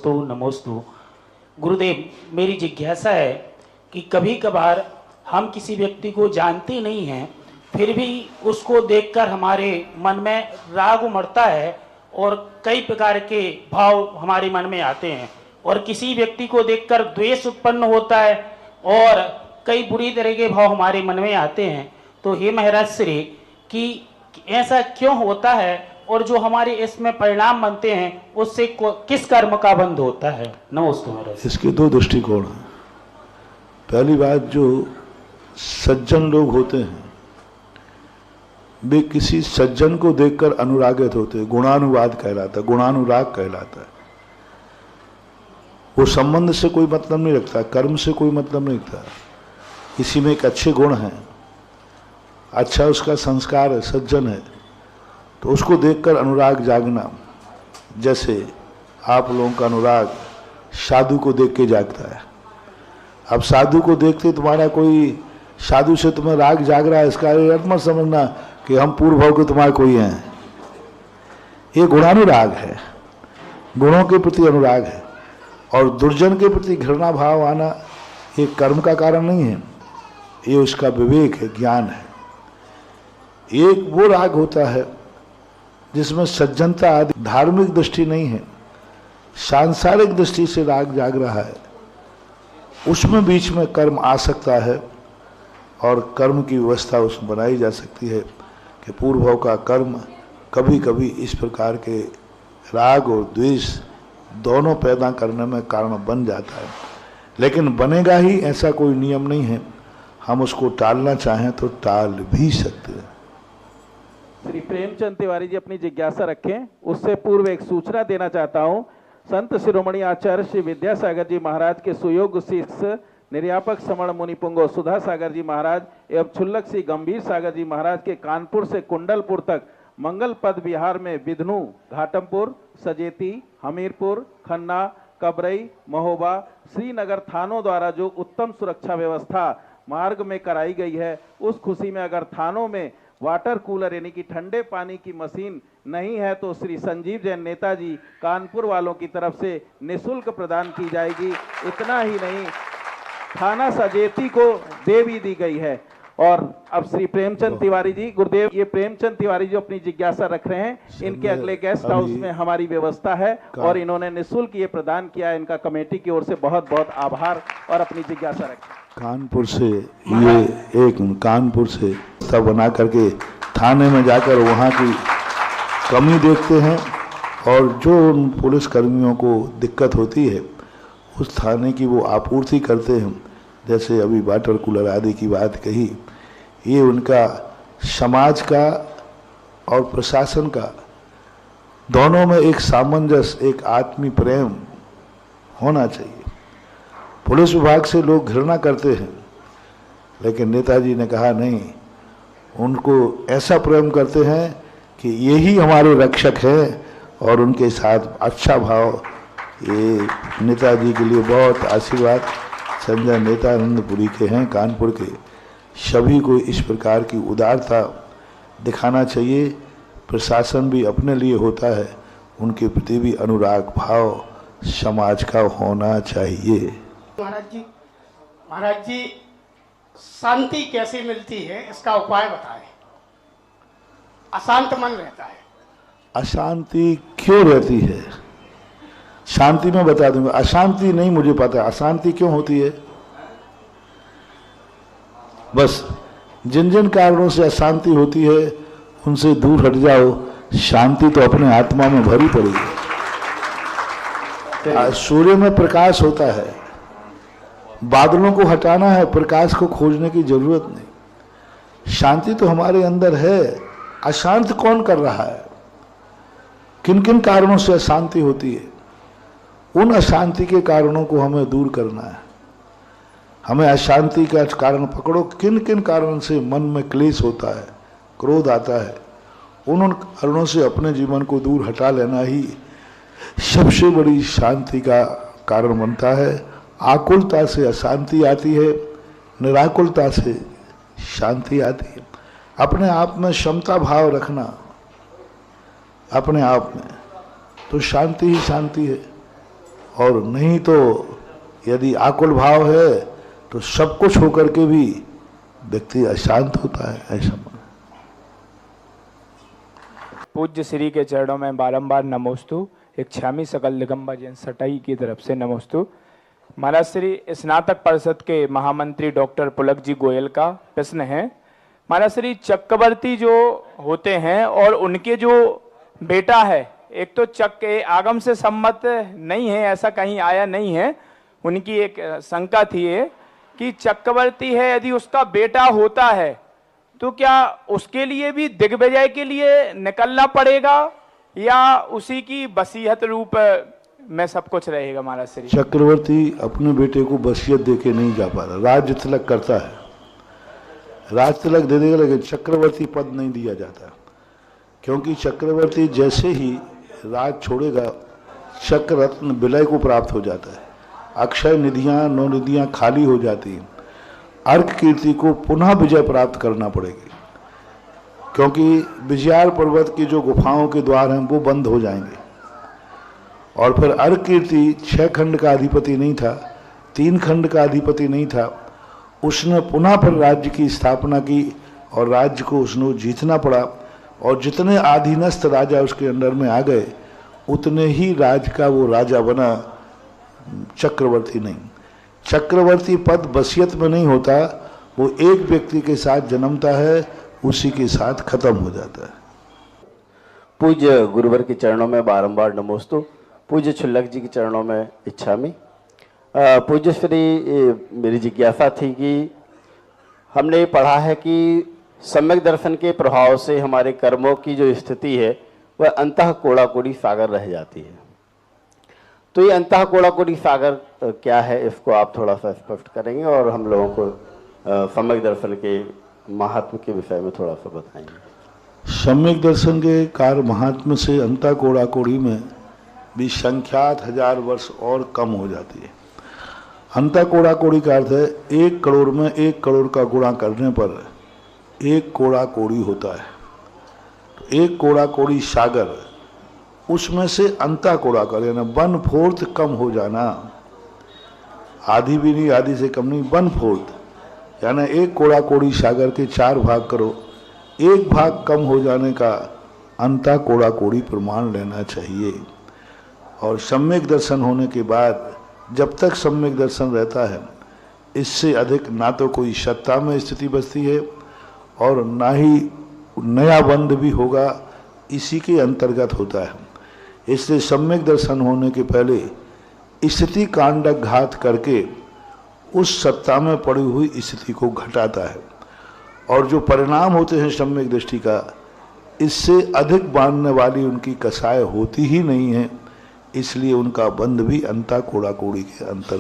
नमोस्तु। गुरुदेव, मेरी जिज्ञासा है कि कभी कभार हम किसी व्यक्ति को जानते नहीं हैं, फिर भी उसको देखकर हमारे मन में राग उमड़ता है और कई प्रकार के भाव हमारे मन में आते हैं, और किसी व्यक्ति को देखकर द्वेष उत्पन्न होता है और कई बुरी तरह के भाव हमारे मन में आते हैं। तो हे महाराज श्री, कि ऐसा क्यों होता है और जो हमारे इसमें परिणाम बनते हैं उससे किस कर्म का बंध होता है? नमस्ते महाराज। इसके दो दृष्टिकोण हैं। पहली बात, जो सज्जन लोग होते हैं वे किसी सज्जन को देखकर अनुरागित होते हैं, गुणानुवाद कहलाता है, गुणानुराग कहलाता है। वो संबंध से कोई मतलब नहीं रखता, कर्म से कोई मतलब नहीं रखता। किसी में एक अच्छे गुण हैं, अच्छा उसका संस्कार है, सज्जन है, तो उसको देखकर अनुराग जागना। जैसे आप लोगों का अनुराग साधु को देख के जागता है। अब साधु को देखते तुम्हारा कोई साधु से तुम्हें राग जाग रहा है, इसका अर्थ मत समझना कि हम पूर्व भाव के तुम्हारे कोई हैं। ये गुणानुराग है, गुणों के प्रति अनुराग है। और दुर्जन के प्रति घृणा भाव आना ये कर्म का कारण नहीं है, ये उसका विवेक है, ज्ञान है। एक वो राग होता है जिसमें सज्जनता आदि धार्मिक दृष्टि नहीं है, सांसारिक दृष्टि से राग जाग रहा है, उसमें बीच में कर्म आ सकता है और कर्म की व्यवस्था उसमें बनाई जा सकती है कि पूर्व भाव का कर्म कभी कभी इस प्रकार के राग और द्वेष दोनों पैदा करने में कारण बन जाता है। लेकिन बनेगा ही ऐसा कोई नियम नहीं है, हम उसको टालना चाहें तो टाल भी सकते हैं। श्री प्रेमचंद तिवारी जी अपनी जिज्ञासा रखें, उससे पूर्व एक सूचना देना चाहता हूं। संत शिरोमणि आचार्य श्री विद्यासागर जी महाराज के सुयोग्य शिष्य निर्यापक समण मुनि पुंगो सुधा सागर जी महाराज एवं क्षुल्लक श्री गंभीर सागर जी महाराज के कानपुर से कुंडलपुर तक मंगल पद विहार में विधनु, घाटमपुर, सजेती, हमीरपुर, खन्ना, कबरई, महोबा, श्रीनगर थानों द्वारा जो उत्तम सुरक्षा व्यवस्था मार्ग में कराई गई है, उस खुशी में अगर थानों में वाटर कूलर यानी कि ठंडे पानी की मशीन नहीं है तो श्री संजीव जैन नेताजी कानपुर वालों की तरफ से निःशुल्क प्रदान की जाएगी। इतना ही नहीं, थाना सजेती को दे भी दी गई है। और अब श्री प्रेमचंद तिवारी जी, गुरुदेव, ये प्रेमचंद तिवारी जो अपनी जिज्ञासा रख रहे हैं, इनके अगले गेस्ट हाउस में हमारी व्यवस्था है और इन्होंने निःशुल्क ये प्रदान किया है। इनका कमेटी की ओर से बहुत बहुत आभार और अपनी जिज्ञासा रखें। कानपुर से सब बना करके थाने में जाकर वहाँ की कमी देखते हैं और जो उन पुलिस कर्मियों को दिक्कत होती है उस थाने की वो आपूर्ति करते हैं। जैसे अभी वाटर कूलर आदि की बात कही, ये उनका समाज का और प्रशासन का दोनों में एक सामंजस्य, एक आत्मीय प्रेम होना चाहिए। पुलिस विभाग से लोग घृणा करते हैं, लेकिन नेताजी ने कहा नहीं, उनको ऐसा प्रेम करते हैं कि यही हमारे रक्षक हैं और उनके साथ अच्छा भाव। ये नेताजी के लिए बहुत आशीर्वाद। संजय नेतानंदपुरी के हैं, कानपुर के। सभी को इस प्रकार की उदारता दिखाना चाहिए। प्रशासन भी अपने लिए होता है, उनके प्रति भी अनुराग भाव समाज का होना चाहिए। महाराज जी, शांति कैसे मिलती है, इसका उपाय बताएं। अशांत मन रहता है। अशांति क्यों रहती है? शांति में बता दूंगा, अशांति नहीं मुझे पता अशांति क्यों होती है। बस जिन जिन कारणों से अशांति होती है उनसे दूर हट जाओ, शांति तो अपने आत्मा में भरी पड़ेगी। सूर्य में प्रकाश होता है, बादलों को हटाना है, प्रकाश को खोजने की जरूरत नहीं। शांति तो हमारे अंदर है। अशांत कौन कर रहा है? किन किन कारणों से अशांति होती है? उन अशांति के कारणों को हमें दूर करना है। हमें अशांति का कारण पकड़ो, किन किन कारणों से मन में क्लेश होता है, क्रोध आता है, उन कारणों से अपने जीवन को दूर हटा लेना ही सबसे बड़ी शांति का कारण बनता है। आकुलता से अशांति आती है, निराकुलता से शांति आती है। अपने आप में क्षमता भाव रखना, अपने आप में, तो शांति ही शांति है और नहीं तो यदि आकुल भाव है तो सब कुछ होकर के भी व्यक्ति अशांत होता है, ऐसा मानो। पूज्य श्री के चरणों में बारंबार नमोस्तु। एक छामी सकल दिगंबर जैन सटाई की तरफ से नमोस्तु। महाराज श्री स्नातक परिषद के महामंत्री डॉक्टर पुलक जी गोयल का प्रश्न है। महाराज श्री चक्रवर्ती जो होते हैं और उनके जो बेटा है, एक तो आगम से सम्मत नहीं है, ऐसा कहीं आया नहीं है। उनकी एक शंका थी ये कि चक्रवर्ती है, यदि उसका बेटा होता है तो क्या उसके लिए भी दिग्विजय के लिए निकलना पड़ेगा या उसी की वसीयत रूप में सब कुछ रहेगा? महाराज श्री चक्रवर्ती अपने बेटे को वसीयत देके नहीं जा पा रहा, राज्य तिलक करता है, राज तिलक दे देगा, लेकिन चक्रवर्ती पद नहीं दिया जाता, क्योंकि चक्रवर्ती जैसे ही राज छोड़ेगा चक्र रत्न विलय को प्राप्त हो जाता है, अक्षय निधियां नौ निधियां खाली हो जाती हैं, अर्क कीर्ति को पुनः विजय प्राप्त करना पड़ेगी, क्योंकि विजयार पर्वत की जो गुफाओं के द्वार हैं वो बंद हो जाएंगे। और फिर अर्क कीर्ति 6 खंड का अधिपति नहीं था, 3 खंड का अधिपति नहीं था, उसने पुनः फिर राज्य की स्थापना की और राज्य को उसने जीतना पड़ा, और जितने आधीनस्थ राजा उसके अंडर में आ गए उतने ही राज का वो राजा बना, चक्रवर्ती नहीं। चक्रवर्ती पद वसीयत में नहीं होता, वो एक व्यक्ति के साथ जन्मता है, उसी के साथ खत्म हो जाता है। पूज्य गुरुवर के चरणों में बारंबार नमोस्तु। पूज्य छुल्लक जी के चरणों में इच्छामि। पूज्य श्री, मेरी जिज्ञासा थी कि हमने पढ़ा है कि सम्यक दर्शन के प्रभाव से हमारे कर्मों की जो स्थिति है वह अंतः कोड़ाकोड़ी सागर रह जाती है। तो ये अंतः कोड़ाकोड़ी सागर क्या है, इसको आप थोड़ा सा स्पष्ट करेंगे और हम लोगों को सम्यक दर्शन के महात्म के विषय में थोड़ा सा बताएंगे। सम्यक दर्शन के कार्य महात्म से अंतः कोड़ाकोड़ी में भी संख्यात 1000 वर्ष और कम हो जाती है। अंतः कोड़ाकोड़ी का अर्थ है 1 करोड़ में 1 करोड़ का गुणा करने पर 1 कोड़ाकोड़ी होता है। तो 1 कोड़ाकोड़ी सागर, उसमें से अंतः कोड़ाकोड़ी यानी 1/4 कम हो जाना, आधी भी नहीं, आधी से कम नहीं, 1/4 यानी 1 कोड़ाकोड़ी सागर के 4 भाग करो, 1 भाग कम हो जाने का अंतः कोड़ाकोड़ी प्रमाण लेना चाहिए। और सम्यक दर्शन होने के बाद जब तक सम्यक दर्शन रहता है, इससे अधिक ना तो कोई सत्ता में स्थिति बचती है और ना ही नया बंध भी होगा, इसी के अंतर्गत होता है। इसलिए सम्यक दर्शन होने के पहले स्थिति कांडक घात करके उस सत्ता में पड़ी हुई स्थिति को घटाता है, और जो परिणाम होते हैं सम्यक दृष्टि का, इससे अधिक बांधने वाली उनकी कसाय होती ही नहीं है, इसलिए उनका बंध भी अंतः कोड़ाकोड़ी के अंतर